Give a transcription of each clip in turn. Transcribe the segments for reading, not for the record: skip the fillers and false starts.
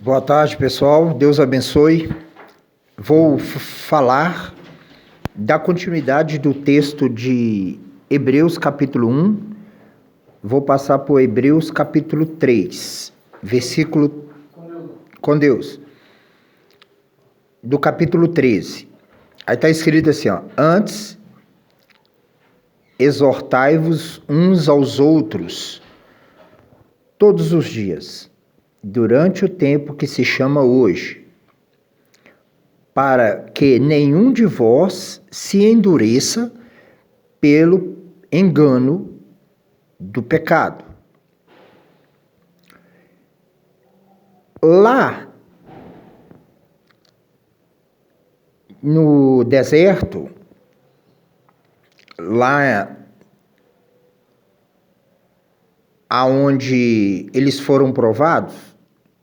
Boa tarde, pessoal. Deus abençoe. Vou falar da continuidade do texto de Hebreus capítulo 1. Vou passar por Hebreus capítulo 3, versículo com Deus. Do capítulo 13. Aí está escrito assim, ó: Antes, exortai-vos uns aos outros todos os dias, durante o tempo que se chama hoje, para que nenhum de vós se endureça pelo engano do pecado. Lá no deserto, lá aonde eles foram provados,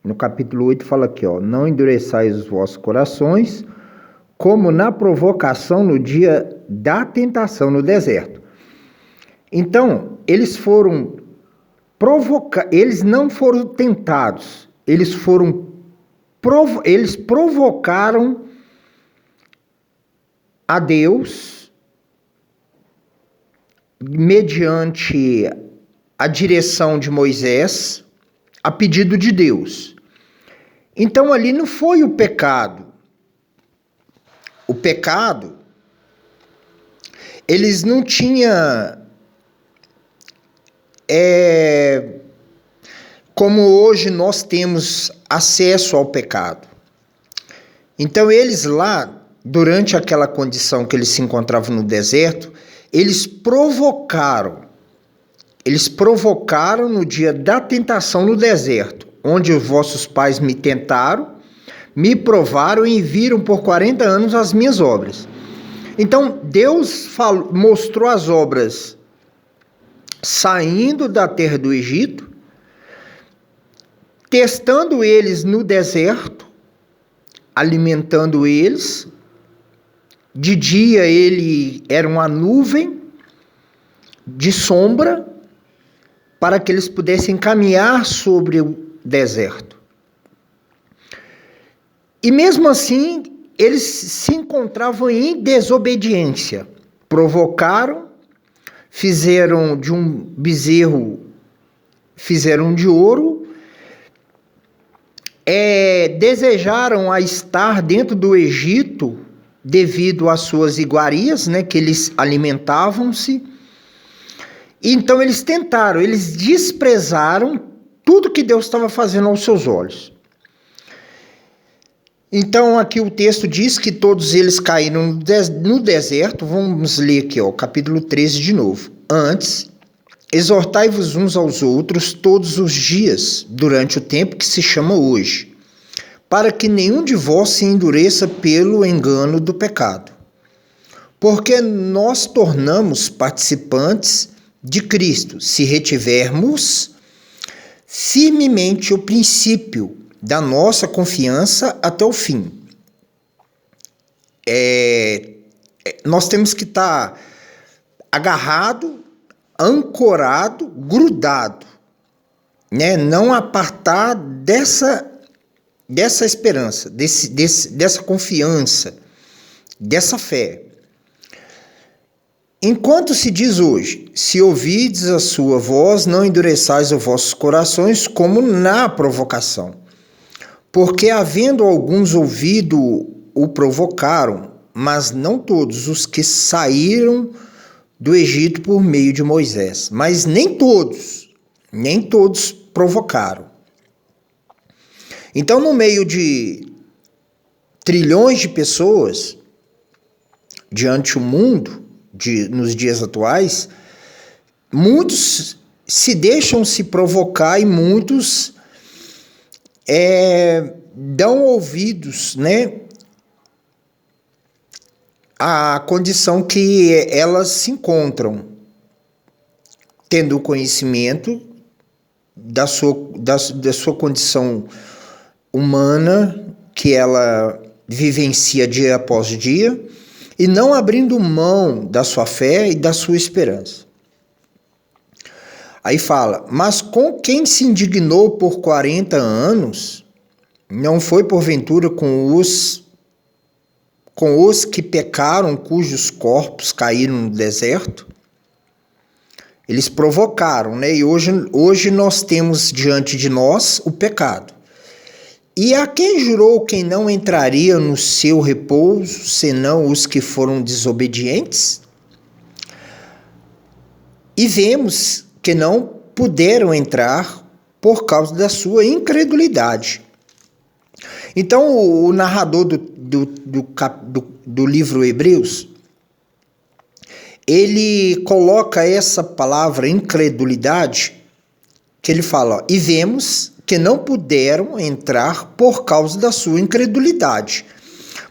no capítulo 8 fala aqui, ó: Não endureçais os vossos corações, como na provocação no dia da tentação no deserto. Então, eles foram eles não foram tentados, eles provocaram a Deus mediante a direção de Moisés, a pedido de Deus. Então ali não foi o pecado. O pecado, eles não tinham como hoje nós temos acesso ao pecado. Então eles lá, durante aquela condição que eles se encontravam no deserto, eles provocaram no dia da tentação no deserto, onde os vossos pais me tentaram, me provaram e viram por 40 anos as minhas obras. Então, Deus mostrou as obras saindo da terra do Egito, testando eles no deserto, alimentando eles. De dia ele era uma nuvem de sombra, para que eles pudessem caminhar sobre o deserto. E mesmo assim, eles se encontravam em desobediência. Provocaram, fizeram de um bezerro, fizeram de ouro, desejaram a estar dentro do Egito, devido às suas iguarias, né, que eles alimentavam-se. Então eles tentaram, eles desprezaram tudo que Deus estava fazendo aos seus olhos. Então aqui o texto diz que todos eles caíram no deserto. Vamos ler aqui, ó, capítulo 13 de novo. Antes, exortai-vos uns aos outros todos os dias, durante o tempo que se chama hoje, para que nenhum de vós se endureça pelo engano do pecado. Porque nós tornamos participantes de Cristo, se retivermos firmemente o princípio da nossa confiança até o fim. Nós temos que estar agarrado, ancorado, grudado, né? Não apartar dessa esperança, dessa confiança, dessa fé. Enquanto se diz hoje: se ouvides a sua voz, não endureçais os vossos corações, como na provocação. Porque havendo alguns ouvido, o provocaram, mas não todos os que saíram do Egito por meio de Moisés. Mas nem todos provocaram. Então, no meio de trilhões de pessoas, diante do mundo, nos dias atuais, muitos se deixam se provocar e muitos dão ouvidos, né, à condição que elas se encontram, tendo o conhecimento da sua condição humana, que ela vivencia dia após dia, e não abrindo mão da sua fé e da sua esperança. Aí fala: mas com quem se indignou por 40 anos, Não foi porventura com os que pecaram, cujos corpos caíram no deserto? Eles provocaram, né? E hoje nós temos diante de nós o pecado. E a quem jurou quem não entraria no seu repouso, senão os que foram desobedientes? E vemos que não puderam entrar por causa da sua incredulidade. Então, o narrador do livro Hebreus, ele coloca essa palavra incredulidade, que ele fala, ó, e vemos que não puderam entrar por causa da sua incredulidade.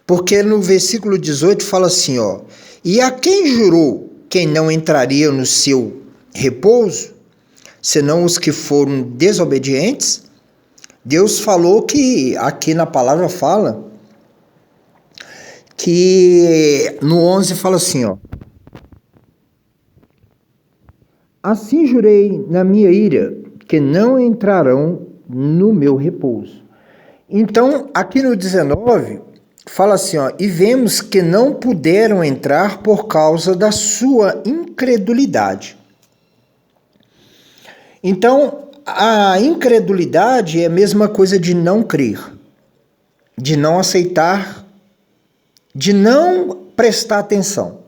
Porque no versículo 18 fala assim, ó, e a quem jurou quem não entraria no seu repouso, senão os que foram desobedientes? Deus falou que, aqui na palavra fala, que no 11 fala assim, ó, assim jurei na minha ira, que não entrarão no meu repouso. Então, aqui no 19, fala assim, ó, e vemos que não puderam entrar por causa da sua incredulidade. Então, a incredulidade é a mesma coisa de não crer, de não aceitar, de não prestar atenção.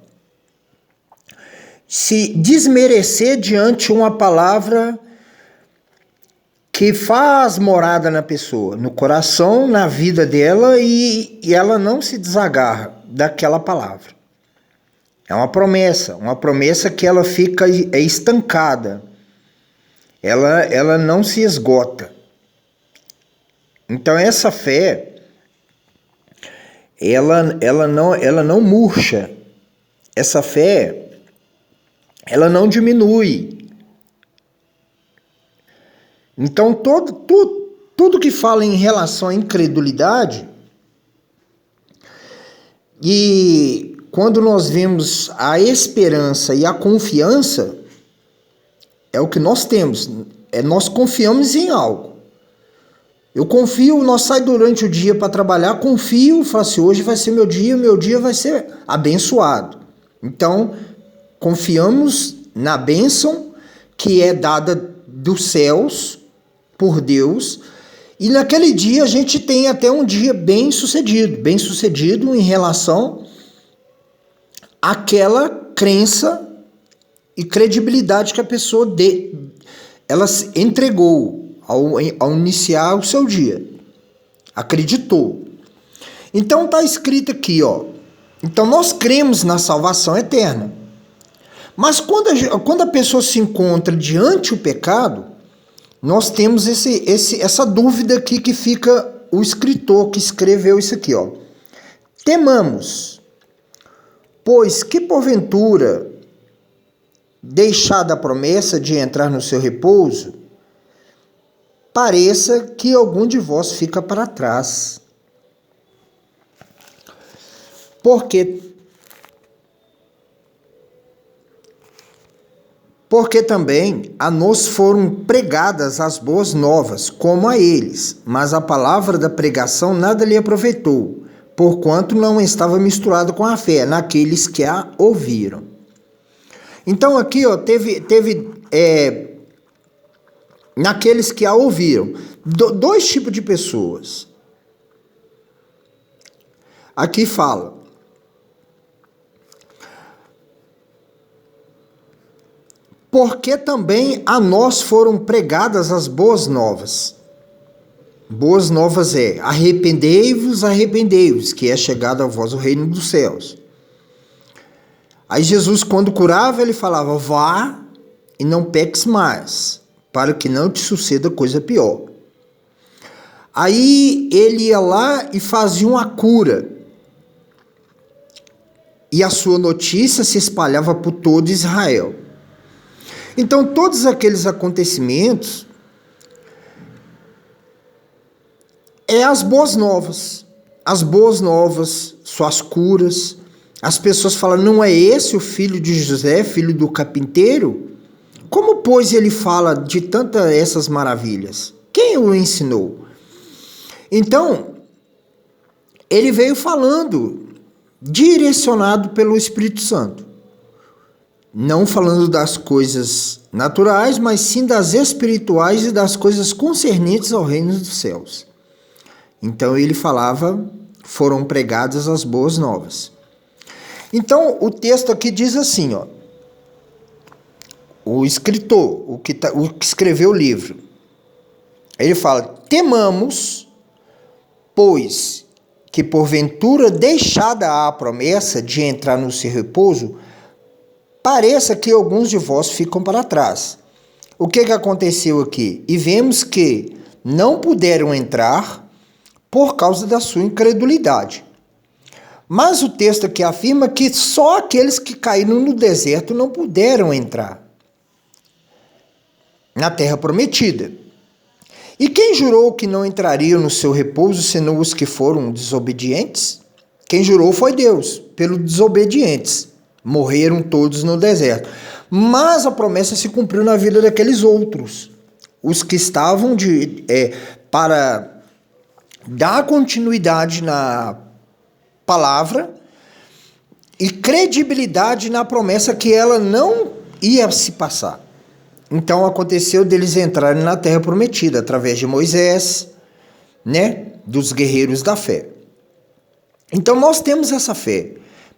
Se desmerecer diante uma palavra que faz morada na pessoa, no coração, na vida dela, e ela não se desagarra daquela palavra. É uma promessa que ela fica estancada, ela não se esgota. Então essa fé, ela não murcha, essa fé, ela não diminui. Então, tudo que fala em relação à incredulidade, e quando nós vemos a esperança e a confiança, é o que nós temos, nós confiamos em algo. Eu confio, nós saímos durante o dia para trabalhar, confio, falo assim, hoje vai ser meu dia vai ser abençoado. Então, confiamos na bênção que é dada dos céus, por Deus, e naquele dia a gente tem até um dia bem sucedido em relação àquela crença e credibilidade que a pessoa ela entregou ao iniciar o seu dia, acreditou. Então está escrito aqui, ó, então nós cremos na salvação eterna, mas quando a pessoa se encontra diante do pecado, nós temos essa dúvida aqui que fica o escritor que escreveu isso aqui, ó. Temamos, pois que porventura, deixada a promessa de entrar no seu repouso, pareça que algum de vós fica para trás. Porque também a nós foram pregadas as boas novas, como a eles, mas a palavra da pregação nada lhe aproveitou, porquanto não estava misturado com a fé naqueles que a ouviram. Então aqui, ó, teve naqueles que a ouviram, dois tipos de pessoas. Aqui fala, porque também a nós foram pregadas as boas novas. Boas novas é, arrependei-vos, que é chegado a vós o reino dos céus. Aí Jesus, quando curava, ele falava, vá e não peques mais, para que não te suceda coisa pior. Aí ele ia lá e fazia uma cura, e a sua notícia se espalhava por todo Israel. Então, todos aqueles acontecimentos as boas novas. As boas novas, suas curas. As pessoas falam, não é esse o filho de José, filho do carpinteiro? Como, pois, ele fala de tantas essas maravilhas? Quem o ensinou? Então, ele veio falando, direcionado pelo Espírito Santo. Não falando das coisas naturais, mas sim das espirituais e das coisas concernentes ao reino dos céus. Então ele falava, foram pregadas as boas novas. Então o texto aqui diz assim, ó, o escritor, o que escreveu o livro, ele fala: temamos, pois que porventura deixada a promessa de entrar no seu repouso, pareça que alguns de vós ficam para trás. O que aconteceu aqui? E vemos que não puderam entrar por causa da sua incredulidade. Mas o texto aqui afirma que só aqueles que caíram no deserto não puderam entrar na terra prometida. E quem jurou que não entrariam no seu repouso, senão os que foram desobedientes? Quem jurou foi Deus, pelos desobedientes. Morreram todos no deserto. Mas a promessa se cumpriu na vida daqueles outros, os que estavam para dar continuidade na palavra e credibilidade na promessa que ela não ia se passar. Então aconteceu deles entrarem na terra prometida através de Moisés, né, dos guerreiros da fé. Então nós temos essa fé,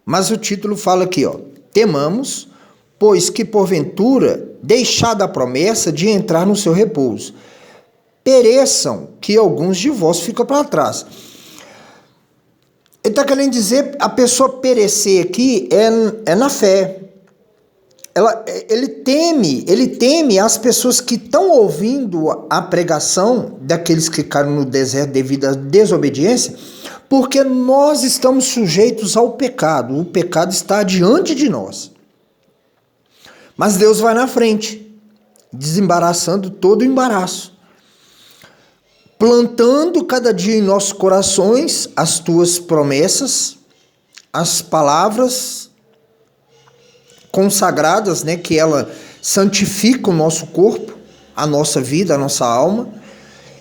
mas o título fala aqui, ó: temamos, pois que porventura, deixada a promessa de entrar no seu repouso, pereçam, que alguns de vós ficam para trás. Ele está querendo dizer, a perecer aqui é na fé. Ele teme as pessoas que estão ouvindo a pregação daqueles que caíram no deserto devido à desobediência, porque nós estamos sujeitos ao pecado. O pecado está diante de nós. Mas Deus vai na frente, desembaraçando todo o embaraço, plantando cada dia em nossos corações as tuas promessas, as palavras consagradas, né, que ela santifica o nosso corpo, a nossa vida, a nossa alma,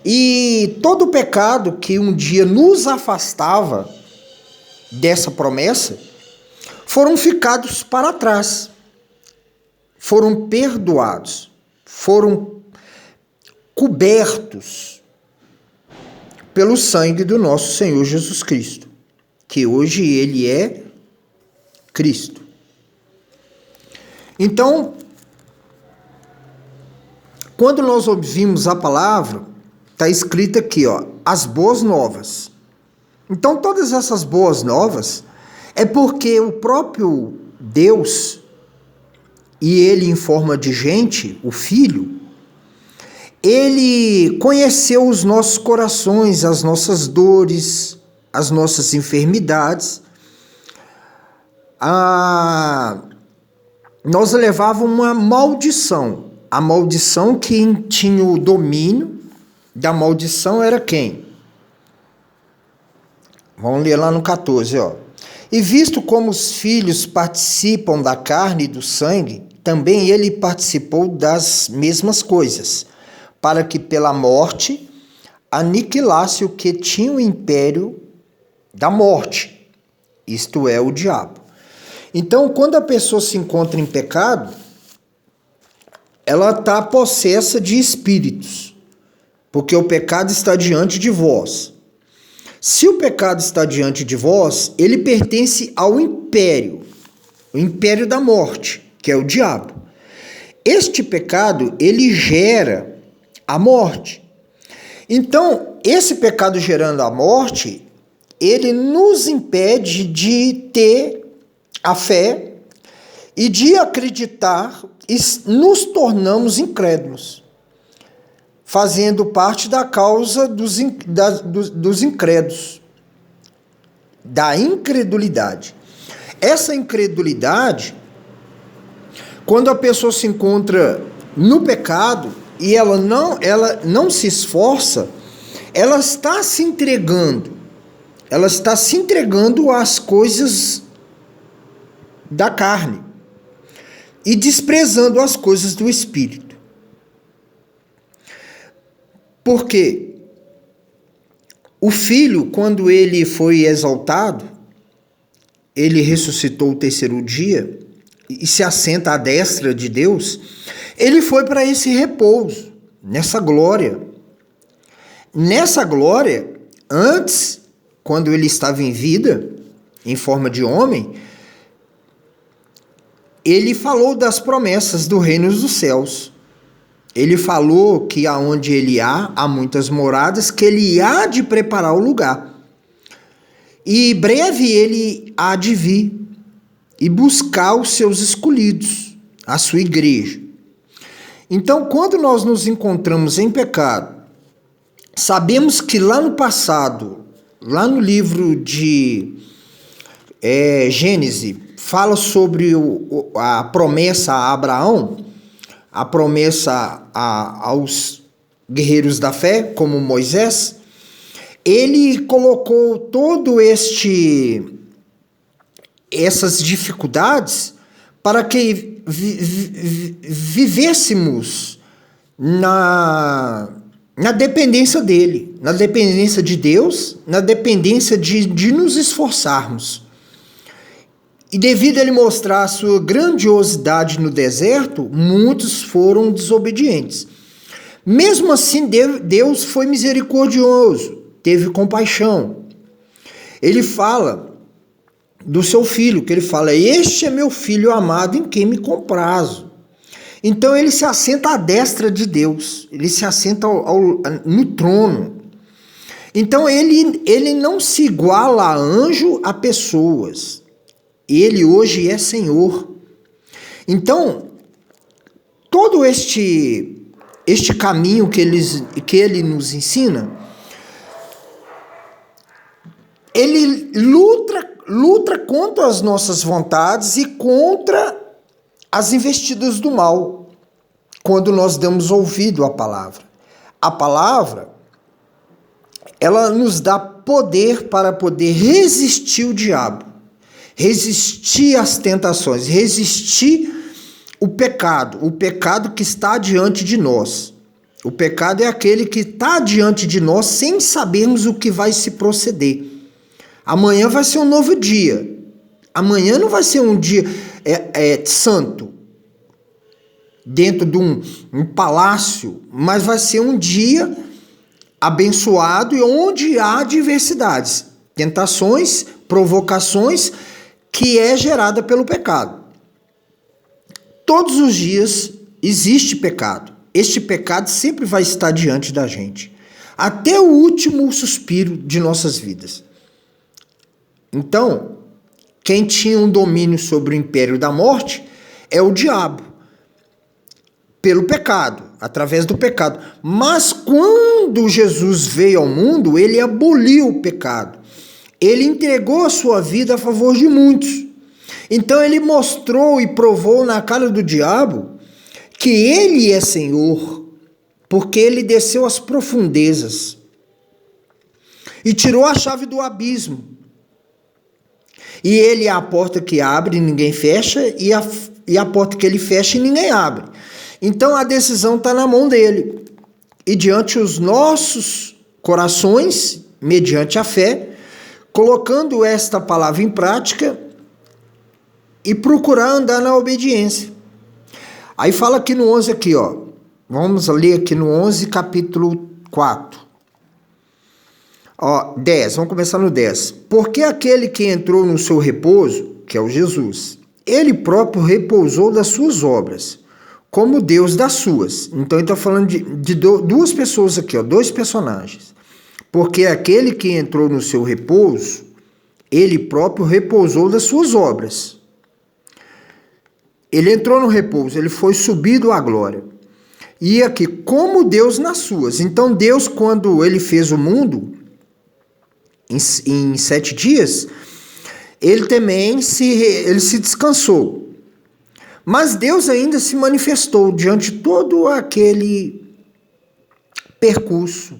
e todo o pecado que um dia nos afastava dessa promessa foram ficados para trás, foram perdoados, foram cobertos pelo sangue do nosso Senhor Jesus Cristo, que hoje ele é Cristo. Então, quando nós ouvimos a palavra, está escrito aqui, ó, as boas novas. Então, todas essas boas novas é porque o próprio Deus, e ele em forma de gente, o Filho, ele conheceu os nossos corações, as nossas dores, as nossas enfermidades. Nós levávamos uma maldição. A maldição, quem tinha o domínio da maldição era quem? Vamos ler lá no 14, ó. E visto como os filhos participam da carne e do sangue, também ele participou das mesmas coisas, para que pela morte aniquilasse o que tinha o império da morte, isto é, o diabo. Então, quando a pessoa se encontra em pecado, ela está possessa de espíritos, porque o pecado está diante de vós. Se o pecado está diante de vós, ele pertence ao império, o império da morte, que é o diabo. Este pecado, ele gera a morte. Então, esse pecado gerando a morte, ele nos impede de ter a fé e de acreditar, e nos tornamos incrédulos, fazendo parte da causa dos incrédulos, da incredulidade. Essa incredulidade, quando a pessoa se encontra no pecado e ela não se esforça, ela está se entregando às coisas da carne e desprezando as coisas do Espírito. Por quê? O Filho, quando ele foi exaltado, ele ressuscitou o terceiro dia e se assenta à destra de Deus, ele foi para esse repouso, nessa glória. Nessa glória, antes, quando ele estava em vida, em forma de homem, ele falou das promessas do reino dos céus. Ele falou que aonde ele há muitas moradas, que ele há de preparar o lugar. E breve ele há de vir e buscar os seus escolhidos, a sua igreja. Então, quando nós nos encontramos em pecado, sabemos que lá no passado, lá no livro de Gênesis, fala sobre a promessa a Abraão, a promessa aos guerreiros da fé, como Moisés. Ele colocou todo essas dificuldades para que vivêssemos na dependência dele, na dependência de Deus, na dependência de nos esforçarmos. E devido a ele mostrar a sua grandiosidade no deserto, muitos foram desobedientes. Mesmo assim, Deus foi misericordioso, teve compaixão. Ele fala do seu filho, que ele fala: este é meu filho amado em quem me comprazo. Então ele se assenta à destra de Deus, ele se assenta no trono. Então ele não se iguala a anjo a pessoas. Ele hoje é Senhor. Então, todo este caminho que ele nos ensina, ele luta contra as nossas vontades e contra as investidas do mal, quando nós damos ouvido à palavra. A palavra, ela nos dá poder para poder resistir o diabo, resistir às tentações, resistir o pecado que está diante de nós. O pecado é aquele que está diante de nós sem sabermos o que vai se proceder. Amanhã vai ser um novo dia. Amanhã não vai ser um dia santo, dentro de um palácio, mas vai ser um dia abençoado e onde há diversidades, tentações, provocações, que é gerada pelo pecado. Todos os dias existe pecado. Este pecado sempre vai estar diante da gente, até o último suspiro de nossas vidas. Então, quem tinha um domínio sobre o império da morte é o diabo, pelo pecado, através do pecado. Mas quando Jesus veio ao mundo, ele aboliu o pecado. Ele entregou a sua vida a favor de muitos. Então ele mostrou e provou na cara do diabo que ele é Senhor, porque ele desceu às profundezas e tirou a chave do abismo. E ele é a porta que abre e ninguém fecha, e a porta que ele fecha e ninguém abre. Então a decisão está na mão dele. E diante os nossos corações, mediante a fé, colocando esta palavra em prática e procurar andar na obediência. Aí fala aqui no 11 aqui, ó. Vamos ler aqui no 11, capítulo 4. Ó, 10, vamos começar no 10. Porque aquele que entrou no seu repouso, que é o Jesus, ele próprio repousou das suas obras, como Deus das suas. Então ele está falando de duas pessoas aqui, ó, dois personagens. Porque aquele que entrou no seu repouso, ele próprio repousou das suas obras. Ele entrou no repouso, ele foi subido à glória. E aqui, como Deus nas suas. Então Deus, quando ele fez o mundo, em 7 dias, ele também se descansou. Mas Deus ainda se manifestou diante de todo aquele percurso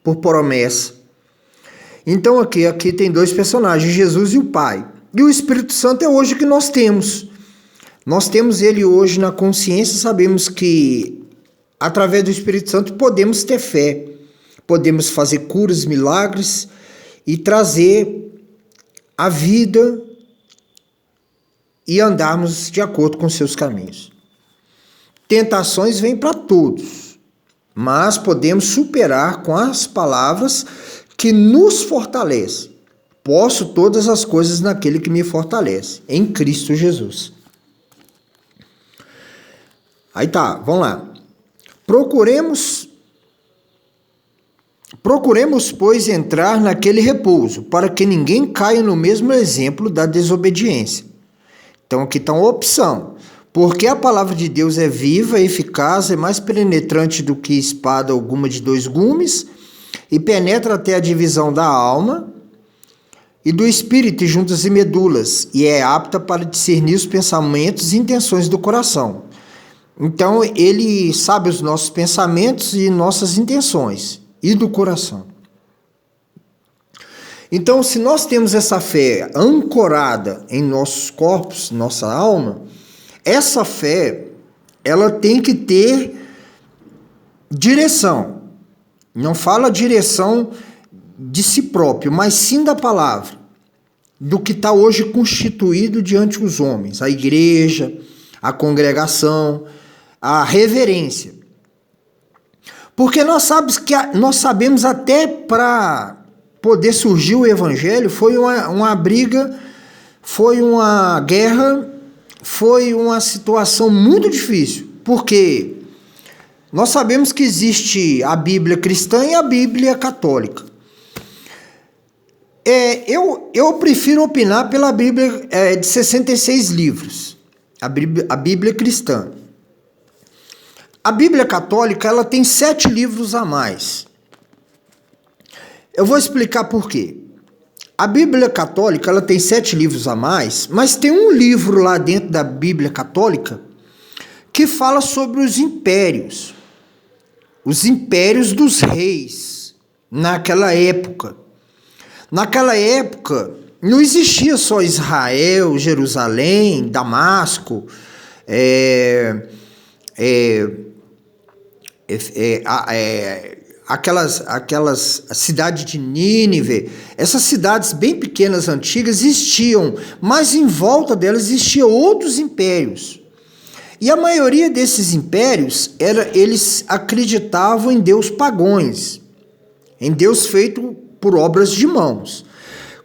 por promessa. Então aqui tem dois personagens, Jesus e o Pai. E o Espírito Santo é hoje o que nós temos. Nós temos ele hoje na consciência, sabemos que através do Espírito Santo podemos ter fé. podemos fazer curas, milagres e trazer a vida e andarmos de acordo com seus caminhos. Tentações vêm para todos, mas podemos superar com as palavras que nos fortalecem. Posso todas as coisas naquele que me fortalece, em Cristo Jesus. Aí tá, vamos lá. Procuremos, pois, entrar naquele repouso, para que ninguém caia no mesmo exemplo da desobediência. Então aqui está uma opção. Porque a palavra de Deus é viva, eficaz, é mais penetrante do que espada alguma de 2 gumes, e penetra até a divisão da alma e do espírito e juntas e medulas, e é apta para discernir os pensamentos e intenções do coração. Então, ele sabe os nossos pensamentos e nossas intenções, e do coração. Então, se nós temos essa fé ancorada em nossos corpos, nossa alma, essa fé, ela tem que ter direção. Não fala direção de si próprio, mas sim da palavra, do que está hoje constituído diante dos homens, a igreja, a congregação, a reverência. Porque nós sabemos até para poder surgir o evangelho, foi uma briga, foi uma guerra, foi uma situação muito difícil, porque nós sabemos que existe a Bíblia cristã e a Bíblia católica. Eu prefiro opinar pela Bíblia de 66 livros, a Bíblia cristã. A Bíblia católica, ela tem 7 livros a mais. Eu vou explicar por quê. A Bíblia católica, ela tem 7 livros a mais, mas tem um livro lá dentro da Bíblia católica que fala sobre os impérios dos reis naquela época. Naquela época, não existia só Israel, Jerusalém, Damasco, aquelas cidades de Nínive. Essas cidades bem pequenas, antigas, existiam, mas em volta delas existiam outros impérios. E a maioria desses impérios, eles acreditavam em deus pagões, em Deus feito por obras de mãos.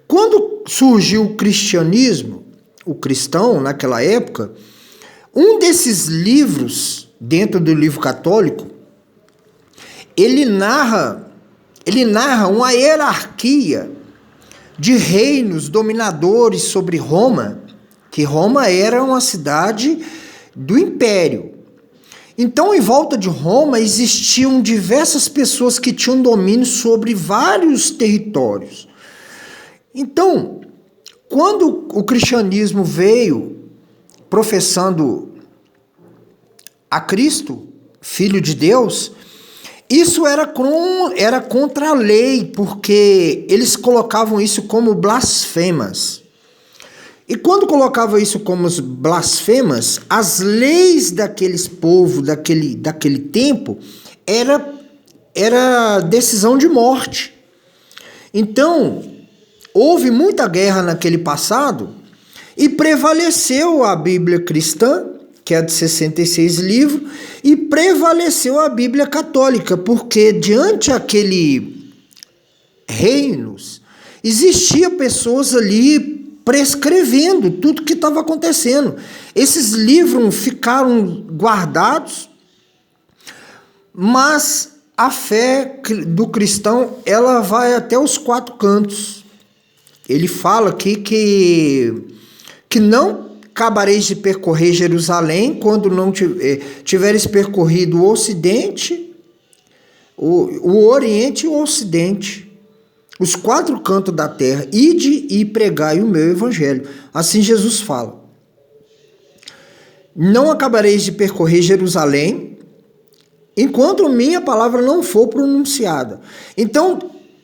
Quando surgiu o cristianismo, o cristão naquela época, um desses livros, dentro do livro católico, ele narra uma hierarquia de reinos dominadores sobre Roma, que Roma era uma cidade do império. Então, em volta de Roma, existiam diversas pessoas que tinham domínio sobre vários territórios. Então, quando o cristianismo veio professando a Cristo, Filho de Deus, isso era contra a lei, porque eles colocavam isso como blasfemas. E quando colocavam isso como blasfemas, as leis daqueles povos, daquele tempo, era decisão de morte. Então, houve muita guerra naquele passado e prevaleceu a Bíblia cristã, que é de 66 livros, e prevaleceu a Bíblia católica, porque diante aquele reinos, existia pessoas ali prescrevendo tudo que estava acontecendo. Esses livros ficaram guardados, mas a fé do cristão, ela vai até os 4 cantos. Ele fala aqui que não acabareis de percorrer Jerusalém quando não tiveres percorrido o Ocidente, o Oriente e o Ocidente, os 4 cantos da terra, ide e pregai o meu evangelho. Assim Jesus fala. Não acabareis de percorrer Jerusalém enquanto minha palavra não for pronunciada. Então,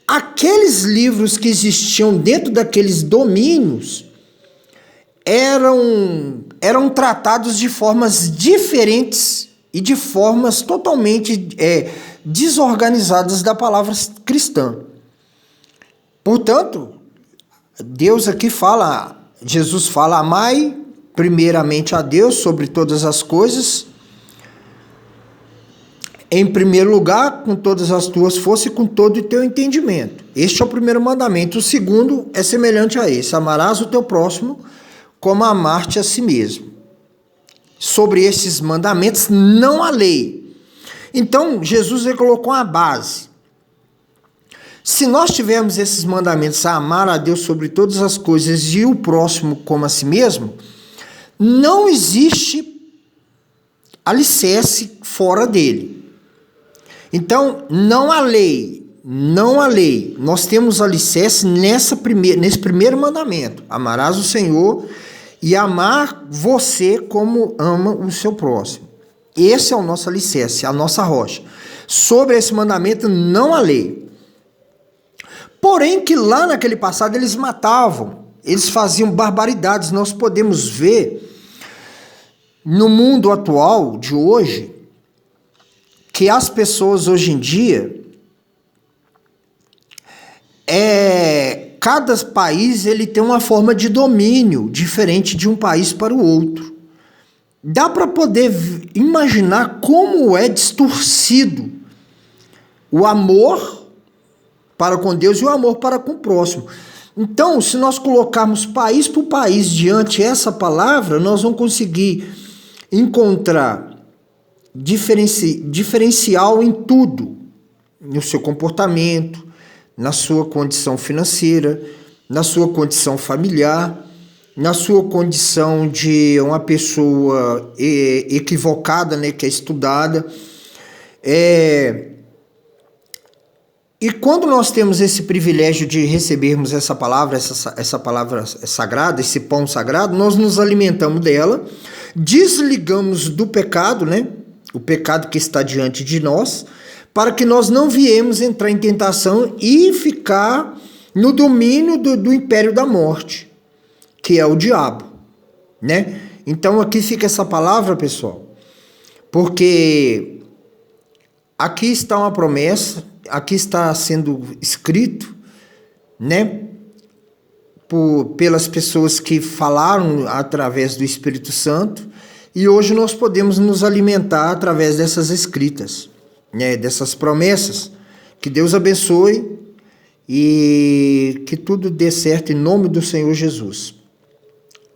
aqueles livros que existiam dentro daqueles domínios eram tratados de formas diferentes e de formas totalmente desorganizadas da palavra cristã. Portanto, Deus aqui fala, Jesus fala: amai primeiramente a Deus sobre todas as coisas, em primeiro lugar, com todas as tuas forças e com todo o teu entendimento. Este é o primeiro mandamento. O segundo é semelhante a esse: amarás o teu próximo como amar-te a si mesmo. Sobre esses mandamentos não há lei. Então, Jesus colocou uma base. Se nós tivermos esses mandamentos, a amar a Deus sobre todas as coisas e o próximo como a si mesmo, não existe alicerce fora dele. Então, não há lei, não há lei. Nós temos alicerce nesse primeiro mandamento: amarás o Senhor e amar você como ama o seu próximo. Esse é o nosso alicerce, a nossa rocha. Sobre esse mandamento não há lei. Porém, que lá naquele passado eles matavam, eles faziam barbaridades. Nós podemos ver no mundo atual de hoje que as pessoas hoje em dia, cada país ele tem uma forma de domínio diferente de um país para o outro. Dá para poder imaginar como é distorcido o amor para com Deus e o amor para com o próximo. Então, se nós colocarmos país por país diante essa palavra, nós vamos conseguir encontrar diferencial em tudo, no seu comportamento, na sua condição financeira, na sua condição familiar, na sua condição de uma pessoa equivocada, né, que é estudada. E quando nós temos esse privilégio de recebermos essa palavra sagrada, esse pão sagrado, nós nos alimentamos dela, desligamos do pecado, né? O pecado que está diante de nós, para que nós não viemos entrar em tentação e ficar no domínio do império da morte, que é o diabo, né? Então aqui fica essa palavra, pessoal, porque aqui está uma promessa, aqui está sendo escrito, né, pelas pessoas que falaram através do Espírito Santo, e hoje nós podemos nos alimentar através dessas escritas, né, dessas promessas. Que Deus abençoe e que tudo dê certo em nome do Senhor Jesus.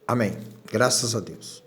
Amém. Graças a Deus.